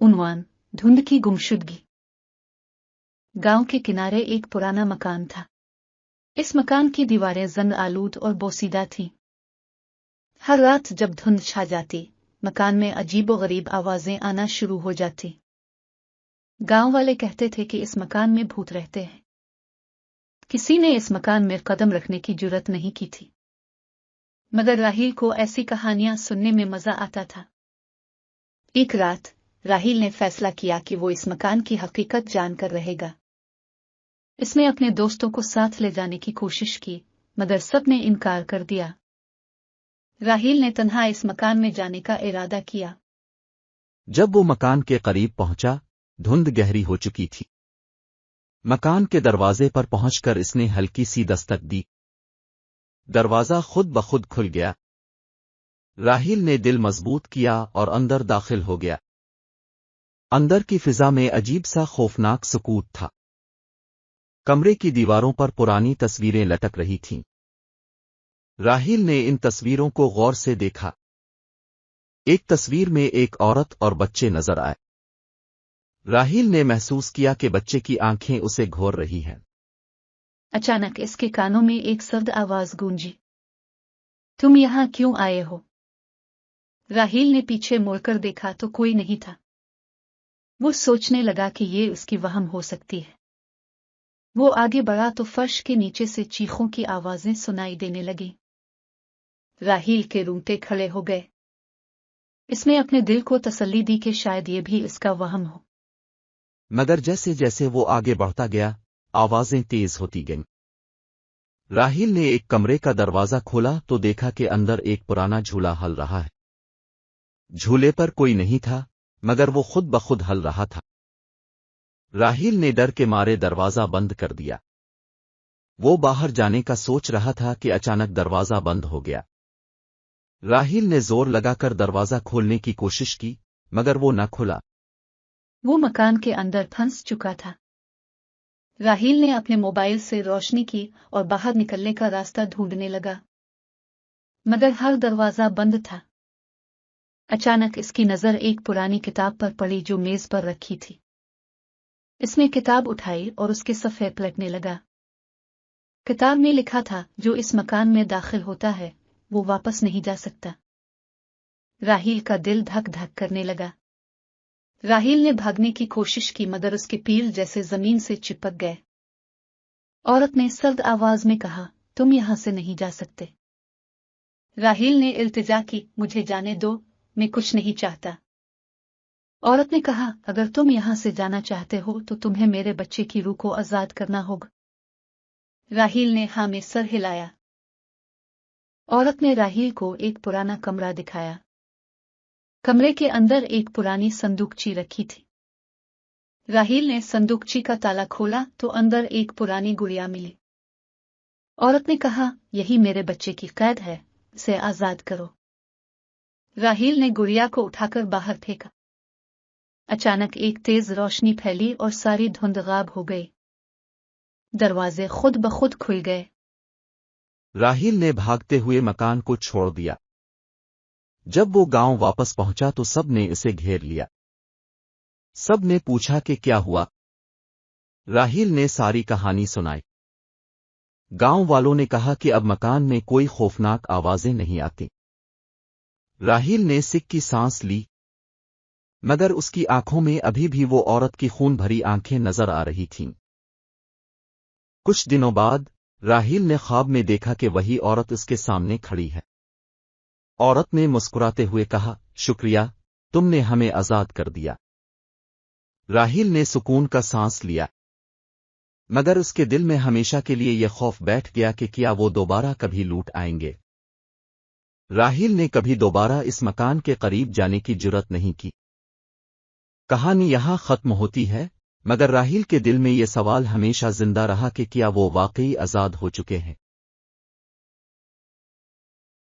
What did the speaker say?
उन्वान धुंध की गुमशुदगी। गांव के किनारे एक पुराना मकान था। इस मकान की दीवारें जंग आलूद और बोसीदा थीं। हर रात जब धुंध छा जाती, मकान में अजीबोगरीब आवाजें आना शुरू हो जाती। गांव वाले कहते थे कि इस मकान में भूत रहते हैं। किसी ने इस मकान में कदम रखने की जुर्रत नहीं की थी, मगर राहील को ऐसी कहानियां सुनने में मजा आता था। एक रात राहील ने फैसला किया कि वो इस मकान की हकीकत जानकर रहेगा। इसने अपने दोस्तों को साथ ले जाने की कोशिश की, मगर सब ने इनकार कर दिया। राहील ने तन्हा इस मकान में जाने का इरादा किया। जब वो मकान के करीब पहुंचा, धुंध गहरी हो चुकी थी। मकान के दरवाजे पर पहुंचकर इसने हल्की सी दस्तक दी। दरवाजा खुद ब खुद खुल गया। राहील ने दिल मजबूत किया और अंदर दाखिल हो गया। अंदर की फिजा में अजीब सा खौफनाक सुकूत था। कमरे की दीवारों पर पुरानी तस्वीरें लटक रही थीं। राहील ने इन तस्वीरों को गौर से देखा। एक तस्वीर में एक औरत और बच्चे नजर आए। राहील ने महसूस किया कि बच्चे की आंखें उसे घोर रही हैं। अचानक इसके कानों में एक सर्द आवाज गूंजी, तुम यहां क्यों आए हो? राहील ने पीछे मुड़कर देखा तो कोई नहीं था। वो सोचने लगा कि ये उसकी वहम हो सकती है। वो आगे बढ़ा तो फर्श के नीचे से चीखों की आवाजें सुनाई देने लगी। राहील के रूंगटे खड़े हो गए। इसने अपने दिल को तसल्ली दी कि शायद ये भी इसका वहम हो। मगर जैसे जैसे वो आगे बढ़ता गया, आवाजें तेज होती गईं। राहील ने एक कमरे का दरवाजा खोला तो देखा कि अंदर एक पुराना झूला हल रहा है। झूले पर कोई नहीं था, मगर वो खुद ब खुद हल रहा था। राहील ने डर के मारे दरवाजा बंद कर दिया। वो बाहर जाने का सोच रहा था कि अचानक दरवाजा बंद हो गया। राहील ने जोर लगाकर दरवाजा खोलने की कोशिश की, मगर वो न खुला। वो मकान के अंदर फंस चुका था। राहील ने अपने मोबाइल से रोशनी की और बाहर निकलने का रास्ता ढूंढने लगा, मगर हर दरवाजा बंद था। अचानक इसकी नजर एक पुरानी किताब पर पड़ी जो मेज पर रखी थी। इसने किताब उठाई और उसके सफ़े पलटने लगा। किताब में लिखा था, जो इस मकान में दाखिल होता है वो वापस नहीं जा सकता। राहील का दिल धक धक करने लगा। राहील ने भागने की कोशिश की, मगर उसके पैर जैसे जमीन से चिपक गए। औरत ने सर्द आवाज में कहा, तुम यहां से नहीं जा सकते। राहील ने इल्तिजा की, मुझे जाने दो, मैं कुछ नहीं चाहता। औरत ने कहा, अगर तुम यहां से जाना चाहते हो तो तुम्हें मेरे बच्चे की रूह को आजाद करना होगा। राहील ने हाँ में सर हिलाया। औरत ने राहील को एक पुराना कमरा दिखाया। कमरे के अंदर एक पुरानी संदूकची रखी थी। राहील ने संदूकची का ताला खोला तो अंदर एक पुरानी गुड़िया मिली। औरत ने कहा, यही मेरे बच्चे की कैद है, इसे आजाद करो। राहील ने गुड़िया को उठाकर बाहर फेंका। अचानक एक तेज रोशनी फैली और सारी धुंध गायब हो गई। दरवाजे खुद ब खुद खुल गए। राहील ने भागते हुए मकान को छोड़ दिया। जब वो गांव वापस पहुंचा तो सब ने इसे घेर लिया। सब ने पूछा कि क्या हुआ। राहील ने सारी कहानी सुनाई। गांव वालों ने कहा कि अब मकान में कोई खौफनाक आवाजें नहीं आती। राहील ने सिक की सांस ली, मगर उसकी आंखों में अभी भी वो औरत की खून भरी आंखें नजर आ रही थीं। कुछ दिनों बाद राहील ने ख्वाब में देखा कि वही औरत उसके सामने खड़ी है। औरत ने मुस्कुराते हुए कहा, शुक्रिया, तुमने हमें आजाद कर दिया। राहील ने सुकून का सांस लिया, मगर उसके दिल में हमेशा के लिए यह खौफ बैठ गया कि क्या वो दोबारा कभी लूट आएंगे। राहील ने कभी दोबारा इस मकान के करीब जाने की जुर्रत नहीं की। कहानी यहां खत्म होती है, मगर राहील के दिल में ये सवाल हमेशा जिंदा रहा कि क्या वो वाकई आजाद हो चुके हैं।